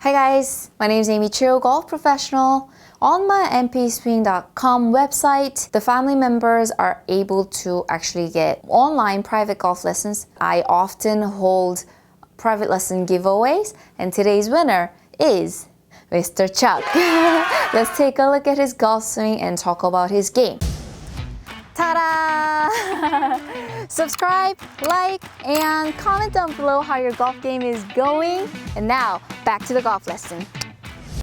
Hi guys, my name is Aimee, golf professional. On my Aimeefied.com website, the family members are able to actually get online private golf lessons. I often hold private lesson giveaways, and today's winner is Mr. Chuck. Let's take a look at his golf swing and talk about his game. Ta-da! Subscribe, like, and comment down below how your golf game is going. And now, back to the golf lesson.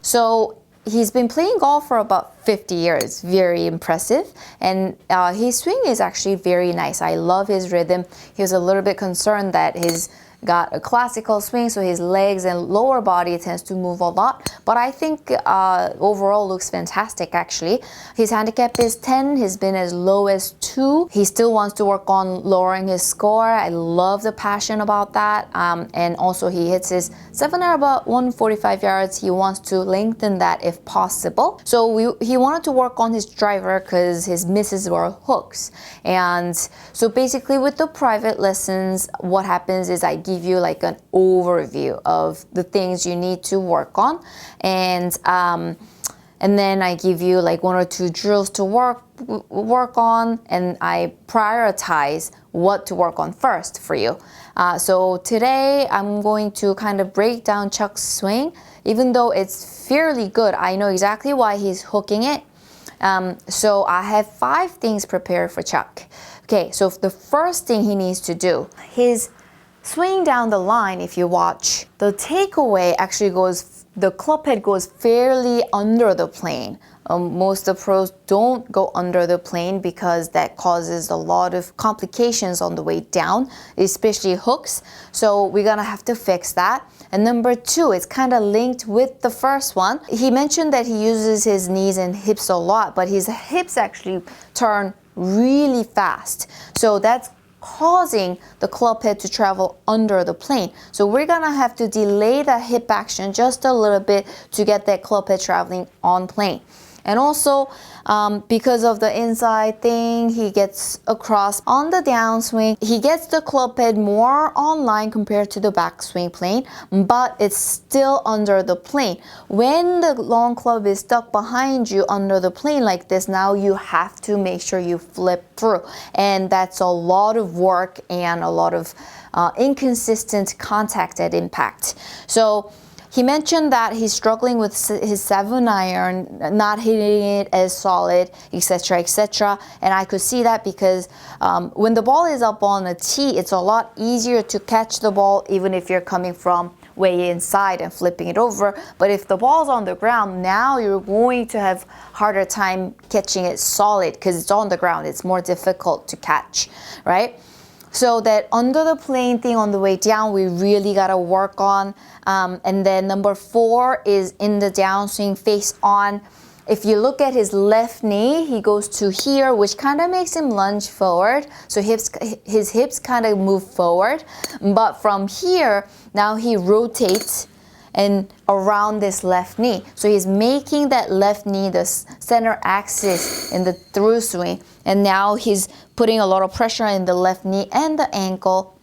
So, he's been playing golf for about 50 years. Very impressive. And his swing is actually very nice. I love his rhythm. He was a little bit concerned that he's got a classical swing, so his legs and lower body tends to move a lot. But I think overall looks fantastic actually. His handicap is 10. He's been as low as 2. He still wants to work on lowering his score. I love the passion about that. And also he hits his 7-iron about 145 yards. He wants to lengthen that if possible. So he wanted to work on his driver because his misses were hooks. And so basically with the private lessons, what happens is I give you like an overview of the things you need to work on, and then I give you like 1 or 2 drills to work on, and I prioritize what to work on first for you. So today I'm going to kind of break down Chuck's swing. Even though it's fairly good, I know exactly why he's hooking it. So I have 5 things prepared for Chuck. Okay, so the first thing he needs to do, his swing down the line, if you watch, the takeaway actually the club head goes fairly under the plane. Most of the pros don't go under the plane because that causes a lot of complications on the way down, especially hooks. So we're gonna have to fix that. And number 2, it's kind of linked with the first one. He mentioned that he uses his knees and hips a lot, but his hips actually turn really fast. So that's causing the club head to travel under the plane. So we're gonna have to delay the hip action just a little bit to get that club head traveling on plane. And also, because of the inside thing, he gets across on the downswing. He gets the club head more online compared to the backswing plane, but it's still under the plane. When the long club is stuck behind you under the plane like this, now you have to make sure you flip through. And that's a lot of work and a lot of inconsistent contact at impact. So he mentioned that he's struggling with his 7-iron, not hitting it as solid, etc., etc. And I could see that because when the ball is up on a tee, it's a lot easier to catch the ball even if you're coming from way inside and flipping it over. But if the ball's on the ground, now you're going to have harder time catching it solid because it's on the ground. It's more difficult to catch, right? So that under the plane thing on the way down, we really gotta work on. And then number 4 is in the downswing face on. If you look at his left knee, he goes to here, which kind of makes him lunge forward. So his hips kind of move forward. But from here, now he rotates and around this left knee. So he's making that left knee the center axis in the through swing. And now he's putting a lot of pressure in the left knee and the ankle,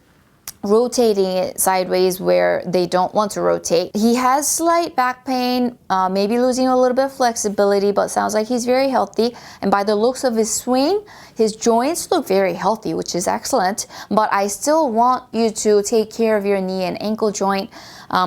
rotating it sideways where they don't want to rotate. He has slight back pain, maybe losing a little bit of flexibility, but sounds like he's very healthy. And by the looks of his swing, his joints look very healthy, which is excellent. But I still want you to take care of your knee and ankle joint.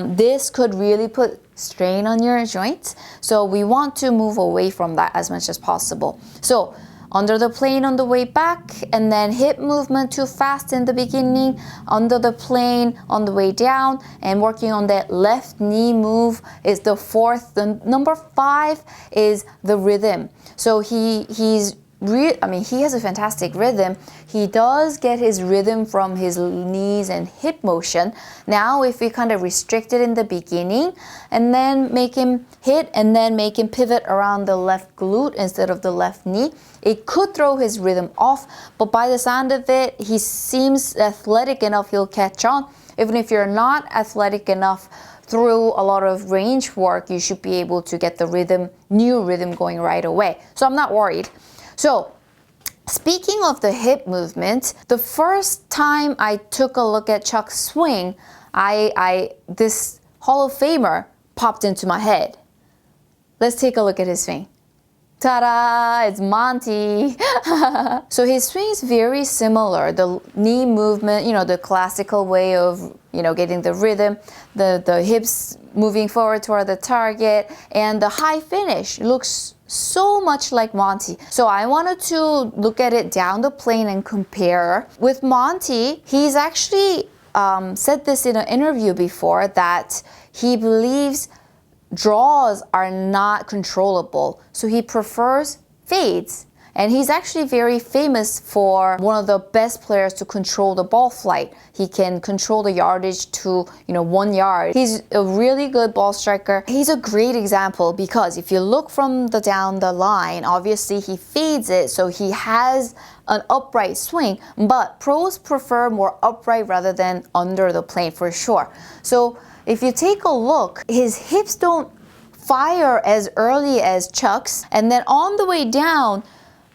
This could really put strain on your joints. So we want to move away from that as much as possible. So under the plane on the way back, and then hip movement too fast in the beginning, under the plane on the way down, and working on that left knee move is the 4th. The number 5 is the rhythm. So he has a fantastic rhythm. He does get his rhythm from his knees and hip motion. Now, if we kind of restrict it in the beginning and then make him hit and then make him pivot around the left glute instead of the left knee, it could throw his rhythm off. But by the sound of it, he seems athletic enough, he'll catch on. Even if you're not athletic enough, through a lot of range work, you should be able to get the new rhythm going right away. So I'm not worried. So speaking of the hip movement, the first time I took a look at Chuck's swing, this Hall of Famer popped into my head. Let's take a look at his swing. Ta-da! It's Monty. So his swing is very similar. The knee movement, the classical way of, getting the rhythm, the hips moving forward toward the target, and the high finish looks so much like Monty. So I wanted to look at it down the plane and compare. With Monty, he's actually said this in an interview before that he believes draws are not controllable, so he prefers fades. And he's actually very famous for one of the best players to control the ball flight. He can control the yardage to 1 yard. He's a really good ball striker. He's a great example because if you look from down the line, obviously he fades it, so he has an upright swing, but pros prefer more upright rather than under the plane for sure. So if you take a look, his hips don't fire as early as Chuck's, and then on the way down,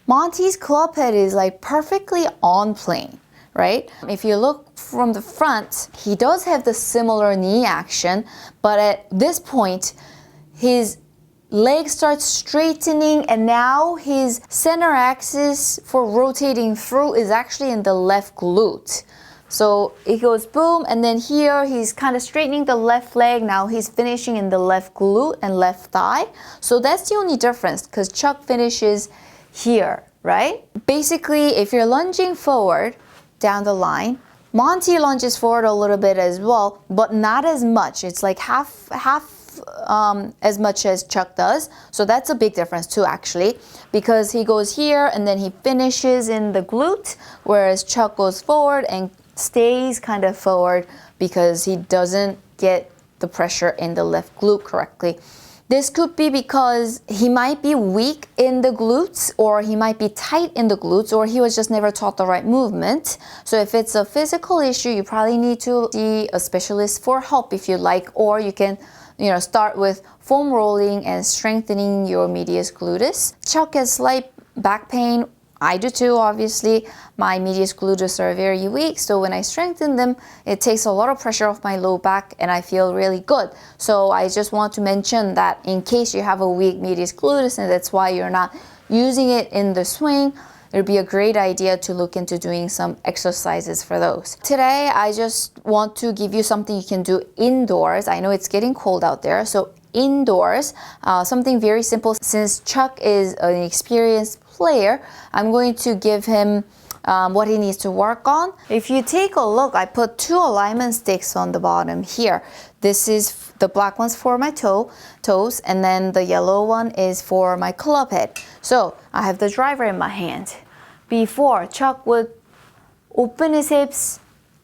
Monty's club head is like perfectly on plane, right? If you look from the front, he does have the similar knee action, but at this point, his leg starts straightening, and now his center axis for rotating through is actually in the left glute. So it goes boom, and then here he's kind of straightening the left leg. Now he's finishing in the left glute and left thigh. So that's the only difference because Chuck finishes here, right? Basically, if you're lunging forward down the line, Monty lunges forward a little bit as well, but not as much. It's like half as much as Chuck does. So that's a big difference too, actually, because he goes here and then he finishes in the glute, whereas Chuck goes forward and stays kind of forward because he doesn't get the pressure in the left glute correctly. This could be because he might be weak in the glutes, or he might be tight in the glutes, or he was just never taught the right movement. So if it's a physical issue, you probably need to see a specialist for help if you like, or you can start with foam rolling and strengthening your medius gluteus. Chuck has slight back pain. I do too, obviously. My medius gluteus are very weak, so when I strengthen them, it takes a lot of pressure off my low back and I feel really good. So I just want to mention that in case you have a weak medius gluteus and that's why you're not using it in the swing, it would be a great idea to look into doing some exercises for those. Today, I just want to give you something you can do indoors. I know it's getting cold out there, so indoors, something very simple. Since Chuck is an experienced player, I'm going to give him what he needs to work on. If you take a look, I put 2 alignment sticks on the bottom here. This is the black one's for my toes, and then the yellow one is for my club head. So I have the driver in my hand. Before, Chuck would open his hips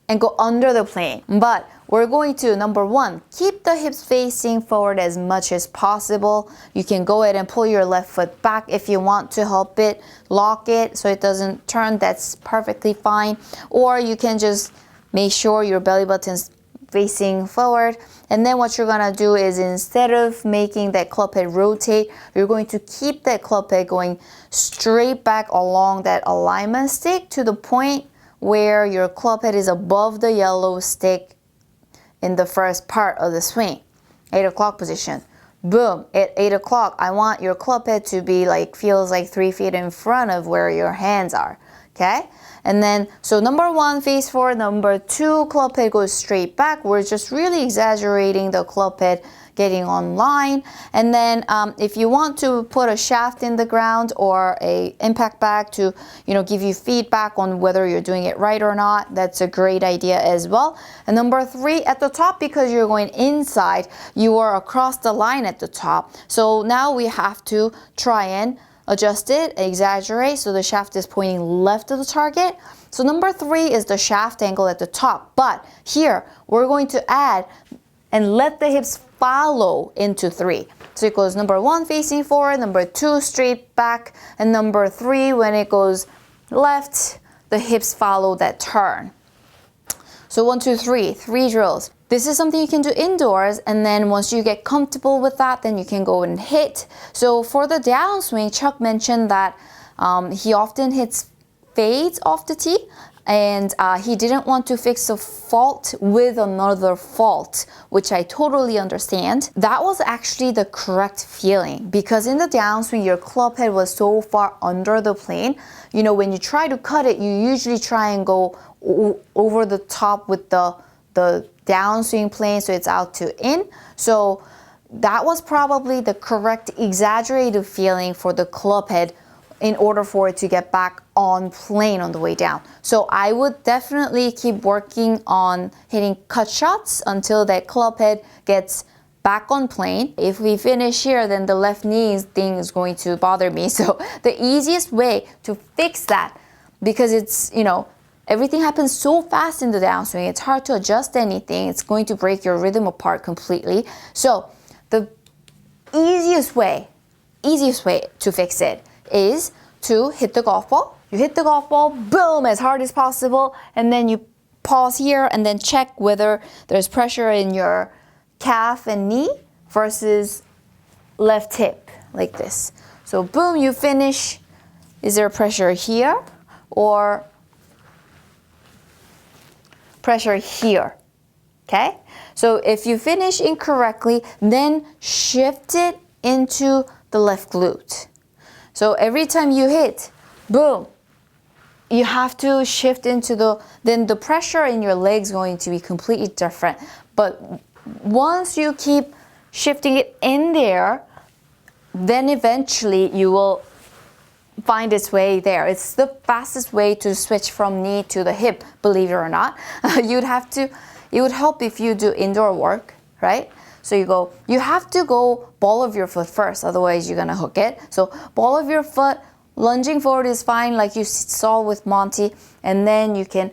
and go under the plane, but we're going to, number 1, keep the hips facing forward as much as possible. You can go ahead and pull your left foot back if you want to help it, lock it so it doesn't turn, that's perfectly fine. Or you can just make sure your belly button's facing forward. And then what you're gonna do is, instead of making that club head rotate, you're going to keep that club head going straight back along that alignment stick to the point where your club head is above the yellow stick in the first part of the swing. 8 o'clock position. Boom, at 8 o'clock, I want your club head to be feels like 3 feet in front of where your hands are, okay? And then, so number 1, face forward. Number 2, club head goes straight back. We're just really exaggerating the club head getting on line. And then if you want to put a shaft in the ground or a impact bag to give you feedback on whether you're doing it right or not, that's a great idea as well. And number 3, at the top, because you're going inside, you are across the line at the top. So now we have to try and adjust it, exaggerate, so the shaft is pointing left of the target. So number 3 is the shaft angle at the top, but here we're going to add and let the hips follow into 3. So it goes number 1 facing forward, number 2 straight back, and number 3 when it goes left, the hips follow that turn. So 1, 2, 3 drills. This is something you can do indoors, and then once you get comfortable with that, then you can go and hit. So for the downswing, Chuck mentioned that he often hits fades off the tee, and he didn't want to fix a fault with another fault, which I totally understand. That was actually the correct feeling, because in the downswing, your club head was so far under the plane. You know, when you try to cut it, you usually try and go over the top with the downswing plane, so it's out to in. So that was probably the correct exaggerated feeling for the club head in order for it to get back on plane on the way down. So I would definitely keep working on hitting cut shots until that club head gets back on plane. If we finish here, then the left knee thing is going to bother me. So the easiest way to fix that, because it's, you know, everything happens so fast in the downswing, it's hard to adjust anything. It's going to break your rhythm apart completely. So the easiest way to fix it is to hit the golf ball. You hit the golf ball, boom, as hard as possible, and then you pause here and then check whether there's pressure in your calf and knee versus left hip, like this. So boom, you finish. Is there pressure here or pressure here? Okay? So if you finish incorrectly, then shift it into the left glute. So every time you hit, boom, you have to shift into then the pressure in your legs going to be completely different. But once you keep shifting it in there, then eventually you will find its way there. It's the fastest way to switch from knee to the hip, believe it or not. It would help if you do indoor work, right? So you have to go ball of your foot first, otherwise you're gonna hook it. So ball of your foot, lunging forward is fine, like you saw with Monty, and then you can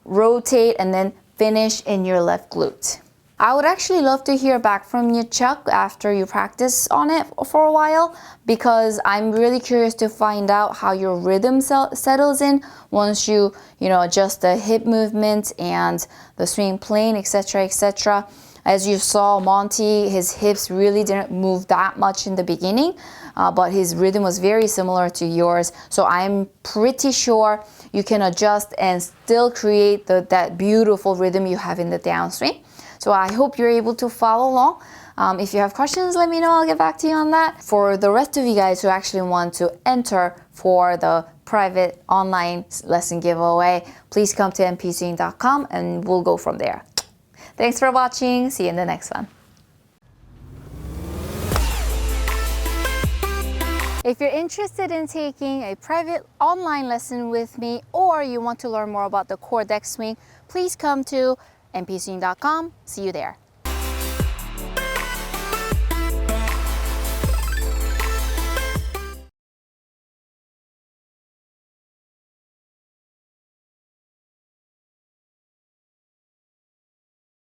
rotate and then finish in your left glute. I would actually love to hear back from you, Chuck, after you practice on it for a while, because I'm really curious to find out how your rhythm settles in once you adjust the hip movement and the swing plane, etc., etc. As you saw, Monty, his hips really didn't move that much in the beginning, but his rhythm was very similar to yours. So I'm pretty sure you can adjust and still create that beautiful rhythm you have in the downswing. So I hope you're able to follow along. If you have questions, let me know. I'll get back to you on that. For the rest of you guys who actually want to enter for the private online lesson giveaway, please come to mpswing.com and we'll go from there. Thanks for watching. See you in the next one. If you're interested in taking a private online lesson with me, or you want to learn more about the core deck swing, please come to mpswing.com. See you there.